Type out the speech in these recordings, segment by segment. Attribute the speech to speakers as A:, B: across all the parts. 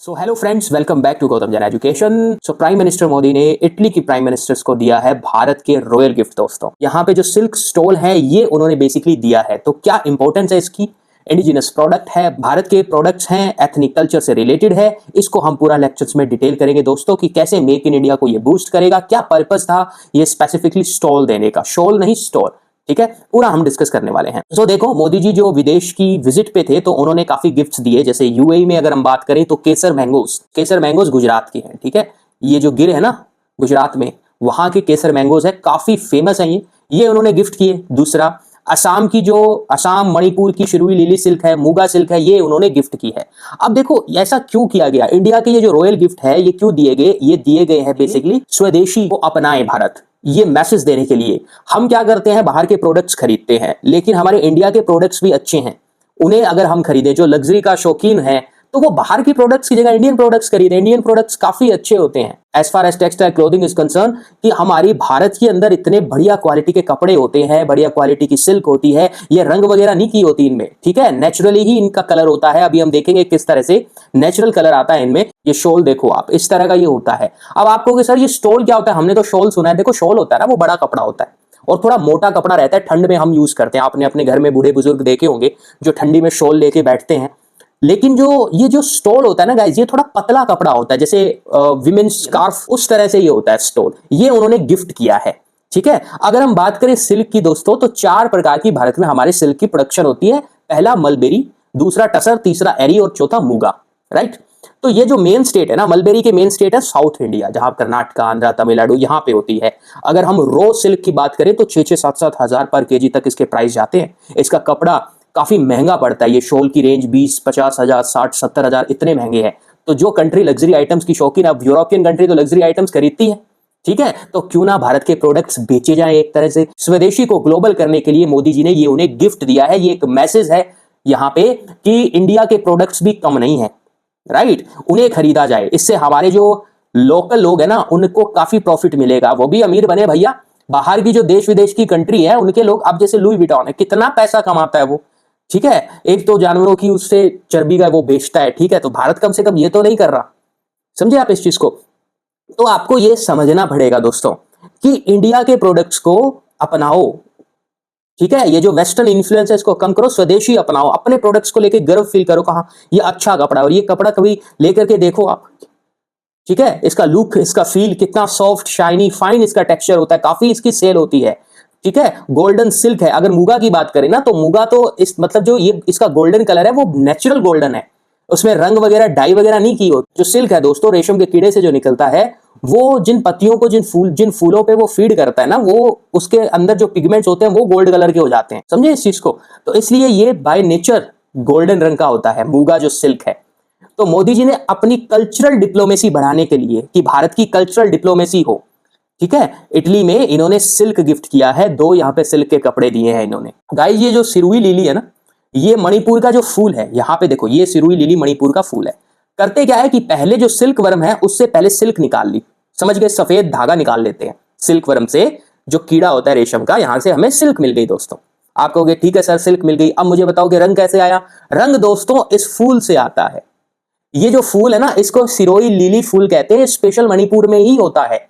A: So hello friends, welcome back to Gautam Jain education. So prime minister Modi ने Italy की prime ministers को दिया है भारत के रॉयल गिफ्ट। दोस्तों, यहाँ पे जो सिल्क स्टोल है ये उन्होंने बेसिकली दिया है। तो क्या इंपॉर्टेंस है इसकी? इंडिजिनस प्रोडक्ट है, भारत के प्रोडक्ट्स हैं, एथनिक कल्चर से रिलेटेड है। इसको हम पूरा लेक्चर्स में डिटेल करेंगे दोस्तों कि कैसे मेक इन इंडिया को ये बूस्ट करेगा, क्या पर्पस था ये स्पेसिफिकली स्टॉल देने का, शॉल नहीं स्टॉल। ठीक है, पूरा हम डिस्कस करने वाले हैं। तो देखो, मोदी जी जो विदेश की विजिट पे थे तो उन्होंने काफी गिफ्ट्स दिए। जैसे यूएई में अगर हम बात करें तो केसर मैंगोज गुजरात की हैं। ठीक है, ये जो गिर है ना गुजरात में, वहां के केसर मैंगोज है, काफी फेमस है ये उन्होंने गिफ्ट किए। दूसरा, असम मणिपुर की शिरुई लिली सिल्क है, मूगा सिल्क है, ये उन्होंने गिफ्ट की है। अब देखो ऐसा क्यों किया गया, इंडिया के ये जो रॉयल गिफ्ट है ये क्यों दिए गए? ये दिए गए हैं बेसिकली स्वदेशी को अपनाए भारत, ये मैसेज देने के लिए। हम क्या करते हैं, बाहर के प्रोडक्ट्स खरीदते हैं, लेकिन हमारे इंडिया के प्रोडक्ट्स भी अच्छे हैं। उन्हें अगर हम खरीदें, जो लग्जरी का शौकीन है तो वो बाहर की प्रोडक्ट्स की जगह इंडियन प्रोडक्ट्स खरीदें। इंडियन प्रोडक्ट्स काफी अच्छे होते हैं as far as textile clothing is concern, कि हमारी भारत के अंदर इतने बढ़िया क्वालिटी के कपड़े होते हैं, बढ़िया क्वालिटी की सिल्क होती है, ये रंग वगैरह नहीं की होती इनमें। ठीक है, नेचुरली ही इनका कलर होता है। अभी हम देखेंगे किस तरह से नेचुरल कलर आता है इनमें। ये शॉल देखो आप, इस तरह का ये होता है। अब आप कहोगे सर ये स्टोल क्या होता है, हमने तो शॉल सुना है। देखो, शॉल होता है ना वो बड़ा कपड़ा होता है और थोड़ा मोटा कपड़ा रहता है, ठंड में हम यूज करते हैं। आपने अपने घर में बूढ़े बुजुर्ग देखे होंगे जो ठंडी में शॉल लेके बैठते हैं। लेकिन ये जो स्टोल होता है ना गाइस, ये थोड़ा पतला कपड़ा होता है, जैसे विमेन स्कार्फ, उस तरह से ये होता है स्टोल। ये उन्होंने गिफ्ट किया है। ठीक है, अगर हम बात करें सिल्क की दोस्तों, तो 4 प्रकार की भारत में हमारे सिल्क की प्रोडक्शन होती है। पहला मलबेरी, दूसरा टसर, तीसरा एरी और चौथा मूगा। राइट, तो ये जो मेन स्टेट है ना, मलबेरी के मेन स्टेट है साउथ इंडिया, जहां कर्नाटक, आंध्र, तमिलनाडु यहां पे होती है। अगर हम रो सिल्क की बात करें तो 6-6, 7-7 हजार पर केजी तक इसके प्राइस जाते हैं। इसका कपड़ा काफी महंगा पड़ता है। ये शॉल की रेंज 20-50 हजार, 60-70 हजार, इतने महंगे हैं। तो जो कंट्री लग्जरी आइटम्स की शौकीन, अब यूरोपियन कंट्री तो लग्जरी आइटम्स खरीदती है। ठीक है, तो क्यों ना भारत के प्रोडक्ट्स बेचे जाएं। एक तरह से स्वदेशी को ग्लोबल करने के लिए मोदी जी ने ये उन्हें गिफ्ट दिया है। ये एक मैसेज है यहाँ पे कि इंडिया के प्रोडक्ट्स भी कम नहीं है। राइट, उन्हें खरीदा जाए। इससे हमारे जो लोकल लोग हैं ना उनको काफी प्रॉफिट मिलेगा, वो भी अमीर बने भैया। बाहर की जो देश विदेश की कंट्री है उनके लोग, अब जैसे लुई विटॉन है, कितना पैसा कमाता है वो। ठीक है, एक तो जानवरों की उससे चर्बी का वो बेचता है। ठीक है, तो भारत कम से कम ये तो नहीं कर रहा। समझे आप इस चीज को? तो आपको ये समझना पड़ेगा दोस्तों कि इंडिया के प्रोडक्ट्स को अपनाओ। ठीक है, ये जो वेस्टर्न इन्फ्लुएंस है इसको कम करो, स्वदेशी अपनाओ, अपने प्रोडक्ट्स को लेकर गर्व फील करो। कहा ये अच्छा कपड़ा, और ये कपड़ा कभी लेकर के देखो आप। ठीक है, इसका लुक, इसका फील, कितना सॉफ्ट, शाइनी, फाइन इसका टेक्सचर होता है, काफी इसकी सेल होती है। ठीक है, गोल्डन सिल्क है। अगर मूगा की बात करें ना तो मूगा तो इस मतलब जो ये इसका गोल्डन कलर है वो नेचुरल गोल्डन है, उसमें रंग वगैरह डाई वगैरह नहीं की होती। जो सिल्क है दोस्तों, रेशम के कीड़े से जो निकलता है, वो जिन पत्तियों को, जिन फूलों पे वो फीड करता है ना, वो उसके अंदर जो पिगमेंट्स होते हैं वो गोल्ड कलर के हो जाते हैं। समझे इस चीज को? तो इसलिए ये बाय नेचर गोल्डन रंग का होता है मूगा जो सिल्क है। तो मोदी जी ने अपनी कल्चरल डिप्लोमेसी बढ़ाने के लिए, कि भारत की कल्चरल डिप्लोमेसी हो, ठीक है, इटली में इन्होंने सिल्क गिफ्ट किया है। 2 यहाँ पे सिल्क के कपड़े दिए हैं इन्होंने। गाइस, ये जो सिरुई लिली है ना, ये मणिपुर का जो फूल है, यहाँ पे देखो, ये सिरुई लिली मणिपुर का फूल है। करते क्या है कि पहले जो सिल्क वर्म है उससे पहले सिल्क निकाल ली। समझ गए, सफेद धागा निकाल लेते हैं सिल्क वर्म से, जो कीड़ा होता है रेशम का, यहां से हमें सिल्क मिल गई दोस्तों। आप कहोगे ठीक है सर सिल्क मिल गई, अब मुझे बताओ कि रंग कैसे आया? रंग दोस्तों इस फूल से आता है। ये जो फूल है ना, इसको सिरोई लिली फूल कहते हैं, स्पेशल मणिपुर में ही होता है।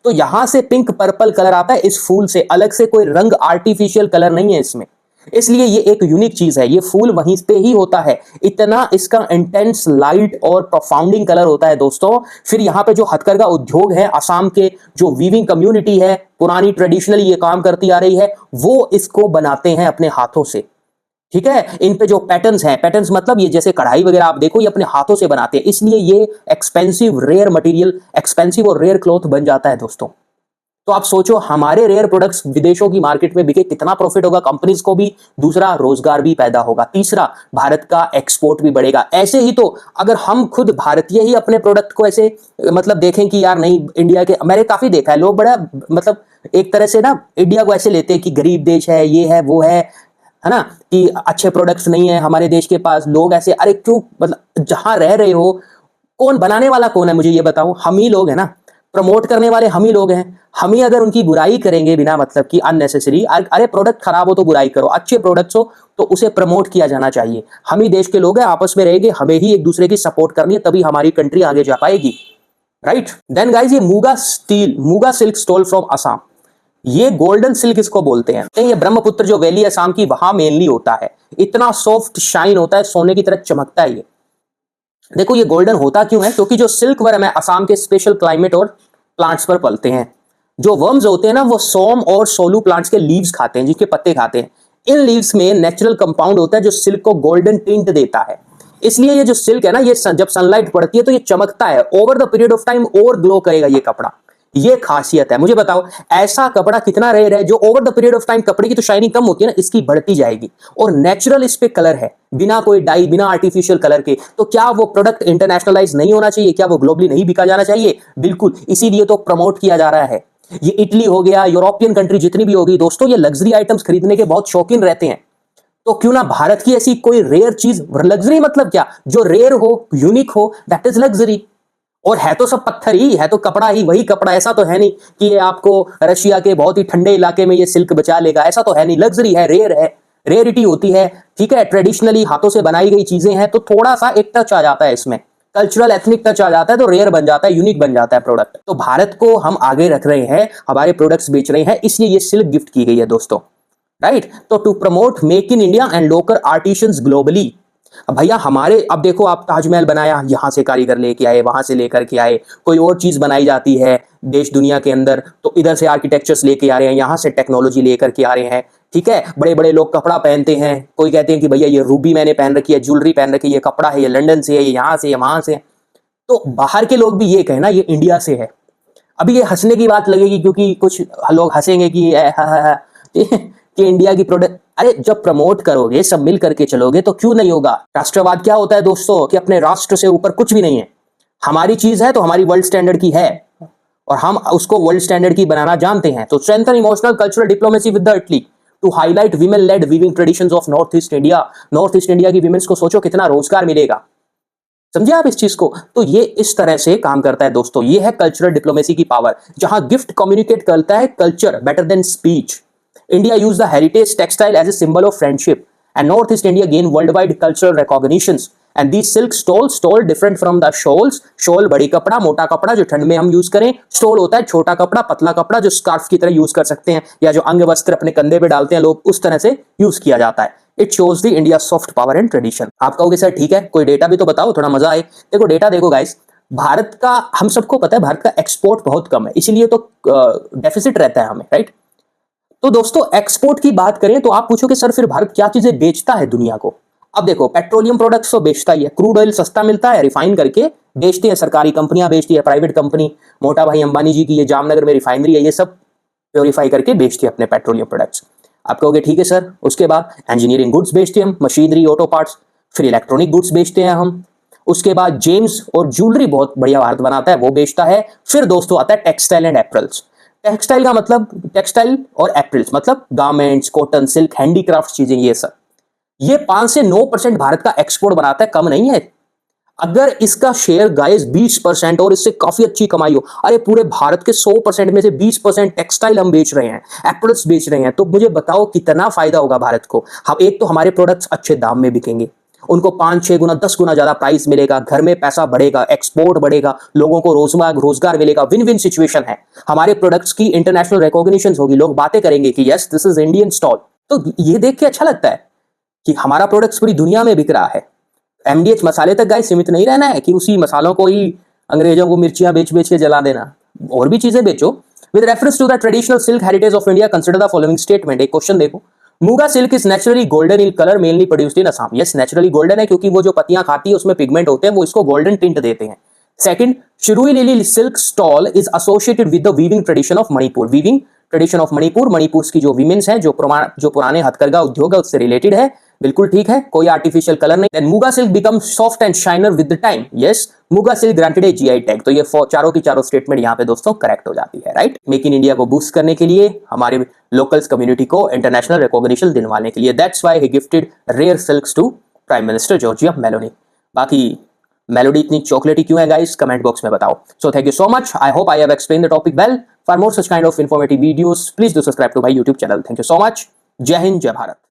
A: तो यहां से पिंक पर्पल कलर आता है इस फूल से, अलग से कोई रंग आर्टिफिशियल कलर नहीं है इसमें। इसलिए ये एक यूनिक चीज है। ये फूल वहीं पे ही होता है, इतना इसका इंटेंस लाइट और प्रोफाउंडिंग कलर होता है दोस्तों। फिर यहाँ पे जो हथकरघा उद्योग है, असम के जो वीविंग कम्युनिटी है, पुरानी ट्रेडिशनली ये काम करती आ रही है, वो इसको बनाते हैं अपने हाथों से। ठीक है, इन पे जो पैटर्न्स हैं, पैटर्न्स मतलब ये जैसे कढ़ाई वगैरह आप देखो, ये अपने हाथों से बनाते हैं, इसलिए ये एक्सपेंसिव रेयर मटेरियल, एक्सपेंसिव और रेयर क्लॉथ बन जाता है दोस्तों। तो आप सोचो, हमारे रेयर प्रोडक्ट्स विदेशों की मार्केट में बिके, कितना प्रॉफिट होगा कंपनीज को भी, दूसरा रोजगार भी पैदा होगा, तीसरा भारत का एक्सपोर्ट भी बढ़ेगा। ऐसे ही तो अगर हम खुद भारतीय ही अपने प्रोडक्ट को ऐसे मतलब देखें कि यार नहीं, इंडिया के, मैंने काफी देखा है लोग बड़ा मतलब एक तरह से ना इंडिया को ऐसे लेते हैं कि गरीब देश है, ये है वो है ना, कि अच्छे प्रोडक्ट्स नहीं है हमारे देश के पास। लोग ऐसे, अरे क्यों, मतलब जहां रह रहे हो, कौन बनाने वाला कौन है मुझे ये बताओ? हम ही लोग है ना। प्रमोट करने वाले हम ही लोग हैं। हम ही अगर उनकी बुराई करेंगे बिना मतलब की अननेसेसरी, अरे प्रोडक्ट खराब हो तो बुराई करो, अच्छे प्रोडक्ट्स हो तो उसे प्रमोट किया जाना चाहिए। हम ही देश के लोग हैं, आपस में रहेंगे, हमें ही एक दूसरे की सपोर्ट करनी है, तभी हमारी कंट्री आगे जा पाएगी, राइट। देन गाइज, ये Muga silk stole from Assam, ये गोल्डन सिल्क इसको बोलते हैं। ये ब्रह्मपुत्र जो वैली है असम की, वहां मेनली होता है। इतना सॉफ्ट शाइन होता है, सोने की तरह चमकता है ये। देखो ये गोल्डन होता क्यों है, क्योंकि जो सिल्क वर्म है असम के स्पेशल क्लाइमेट और प्लांट्स पर पलते हैं। जो वर्म्स होते हैं ना, वो सोम और सोलू प्लांट्स के लीव्स खाते हैं, जिसके पत्ते खाते हैं। इन लीव्स में नेचुरल कंपाउंड होता है जो सिल्क को गोल्डन टिंट देता है। इसलिए ये जो सिल्क है ना, ये जब सनलाइट पड़ती है तो ये चमकता है, over the period of time और ग्लो करेगा ये कपड़ा। ये खासियत है। मुझे बताओ ऐसा कपड़ा कितना रेयर है जो over the period of time, कपड़े की तो शाइनिंग कम होती है ना, इसकी बढ़ती जाएगी, और नेचुरल इस पे कलर है, बिना कोई डाई, बिना आर्टिफिशियल कलर के। तो क्या वो प्रोडक्ट इंटरनेशनलाइज नहीं होना चाहिए? क्या वो ग्लोबली नहीं बिका जाना चाहिए? बिल्कुल, इसीलिए तो प्रमोट किया जा रहा है। ये इटली हो गया, यूरोपियन कंट्री जितनी भी होगी दोस्तों, ये लग्जरी आइटम्स खरीदने के बहुत शौकीन रहते हैं। तो क्यों ना भारत की ऐसी कोई रेयर चीज, लग्जरी मतलब क्या, जो रेयर हो, यूनिक हो, दैट इज लग्जरी। और है तो सब पत्थर ही है, तो कपड़ा ही वही कपड़ा, ऐसा तो है नहीं कि ये आपको रशिया के बहुत ही ठंडे इलाके में ये सिल्क बचा लेगा, ऐसा तो है नहीं। लग्जरी है, रेयर है, रेयरिटी होती है, ठीक है। ट्रेडिशनली हाथों से बनाई गई चीजें हैं, तो थोड़ा सा एक टच आ जाता है इसमें, कल्चरल एथनिक टच आ जाता है, तो रेयर बन जाता है, यूनिक बन जाता है प्रोडक्ट। तो भारत को हम आगे रख रहे हैं, हमारे प्रोडक्ट्स बेच रहे हैं, इसलिए ये सिल्क गिफ्ट की गई है दोस्तों, राइट। तो to promote make in India and local artisans globally. अब भैया हमारे, अब देखो आप ताजमहल बनाया, यहां से कारीगर लेके आए, वहां से लेकर के आए, कोई और चीज बनाई जाती है देश दुनिया के अंदर, तो इधर से आर्किटेक्चर्स लेके आ रहे हैं, यहां से टेक्नोलॉजी लेकर के आ रहे हैं, ठीक है। बड़े बड़े लोग कपड़ा पहनते हैं, कोई कहते हैं कि भैया ये रूबी मैंने पहन रखी है, ज्वेलरी पहन रखी है, ये कपड़ा है, ये लंदन से है, ये यहाँ से है, वहां से है। तो बाहर के लोग भी ये कहना ये इंडिया से है। अभी ये हंसने की बात लगेगी, क्योंकि कुछ लोग हंसेंगे कि इंडिया की प्रोडक्ट, अरे जब प्रमोट करोगे, सब मिल करके चलोगे तो क्यों नहीं होगा। राष्ट्रवाद क्या होता है दोस्तों, कि अपने राष्ट्र से ऊपर कुछ भी नहीं है। हमारी चीज है तो हमारी वर्ल्ड स्टैंडर्ड की है, और हम उसको वर्ल्ड स्टैंडर्ड की बनाना जानते हैं। तो strengthen emotional cultural diplomacy with the Italy to highlight women led weaving traditions of north east India. North east India की वीमेन्स को सोचो कितना रोजगार मिलेगा, समझे आप इस चीज को। तो ये इस तरह से काम करता है दोस्तों, ये है कल्चरल डिप्लोमेसी की पावर, जहां गिफ्ट कम्युनिकेट करता है culture better than speech. India used the heritage textile as a symbol of friendship, and Northeast India gained worldwide cultural recognitions. And these silk stole different from the shawls. Shawl बड़ी कपड़ा, मोटा कपड़ा जो ठंड में हम यूज करें, stall होता है छोटा कपड़ा, पतला कपड़ा जो स्कार्फ की तरह यूज कर सकते हैं, या जो अंग वस्त्र अपने कंधे पे डालते हैं लोग, उस तरह से यूज किया जाता है। It shows the India soft power and tradition. आप कहोगे सर ठीक है, कोई डेटा भी तो बताओ, थोड़ा मजा आए। देखो डेटा देखो गाइस, भारत का, हम सबको पता है भारत का एक्सपोर्ट बहुत कम है, इसीलिए तो डेफिसिट रहता है हमें, राइट। तो दोस्तों एक्सपोर्ट की बात करें तो आप पूछोगे सर फिर भारत क्या चीजें बेचता है दुनिया को। अब देखो पेट्रोलियम प्रोडक्ट्स तो बेचता ही है, क्रूड ऑयल सस्ता मिलता है, रिफाइन करके बेचते हैं, सरकारी कंपनियां बेचती है, प्राइवेट कंपनी, मोटा भाई अंबानी जी की ये जामनगर में रिफाइनरी है, ये सब प्योरीफाई करके बेचते हैं अपने पेट्रोलियम प्रोडक्ट्स। आप कहोगे ठीक है सर, उसके बाद इंजीनियरिंग गुड्स बेचते हैं हम, मशीनरी, ऑटो पार्ट्स, फिर इलेक्ट्रॉनिक गुड्स बेचते हैं हम। उसके बाद जेम्स और ज्वेलरी बहुत बढ़िया भारत बनाता है, वो बेचता है। फिर दोस्तों आता है टेक्सटाइल एंड एप्रल्स। टेक्सटाइल का मतलब, टेक्सटाइल और एप्रिल्स मतलब गारमेंट्स, कॉटन, सिल्क, हैंडीक्राफ्ट चीजें, ये सब, ये 5 से 9% भारत का एक्सपोर्ट बनाता है, कम नहीं है। अगर इसका शेयर गाइस 20% और इससे काफी अच्छी कमाई हो, अरे पूरे भारत के 100% में से 20% टेक्सटाइल हम बेच रहे हैं, एप्रिल्स बेच रहे हैं, तो मुझे बताओ कितना फायदा होगा भारत को। हम एक तो हमारे प्रोडक्ट्स अच्छे दाम में बिकेंगे, उनको 5-6 गुना 10 गुना ज्यादा प्राइस मिलेगा, घर में पैसा बढ़ेगा, एक्सपोर्ट बढ़ेगा, लोगों को रोजगार मिलेगा, विन विन सिचुएशन है। हमारे प्रोडक्ट्स की इंटरनेशनल रिकॉग्निशन होगी, लोग बातें करेंगे कि yes this is Indian stall. तो ये देख के अच्छा लगता है कि हमारा प्रोडक्ट्स पूरी दुनिया में बिक रहा है। एमडीएच मसाले तक गाइस सीमित नहीं रहना है कि उसी मसालों को ही अंग्रेजों को मिर्चियां बेच बेच के जला देना, और भी चीजें बेचो। With reference to the traditional silk heritage of India consider the following statement. एक क्वेश्चन देखो, Muga silk is naturally golden in colour mainly produced in Assam. Yes naturally golden है क्योंकि वो जो पत्तियां खाती है उसमें पिगमेंट होते हैं, वो इसको गोल्डन टिंट देते हैं। Second, Shirui lily silk stall is associated with the weaving tradition of Manipur. Weaving tradition of Manipur, Manipur की जो वीमेन्स हैं, जो पुराने हथकरघा उद्योग है उससे रिलेटेड है, बिल्कुल ठीक है, कोई आर्टिफिशियल कलर नहीं। Then Muga silk become soft and shiner with the time. Yes Muga silk granted a GI tag. तो ये चारों की चारों स्टेटमेंट यहाँ पे दोस्तों करेक्ट हो जाती है, राइट। मेक इन इंडिया को बूस्ट करने के लिए, हमारे लोकल्स कम्युनिटी को इंटरनेशनल रिकॉग्निशन दिलवाने के लिए, that's why he gifted rare silks to prime minister Giorgia Meloni. बाकी मेलोडी इतनी चॉकलेटी क्यों है गाइस, कमेंट बॉक्स में बताओ. So thank you so much. I hope I have explain the topic well. For more such kind of informative videos please do subscribe to my YouTube channel. Thank you so much. जय हिंद, जय भारत.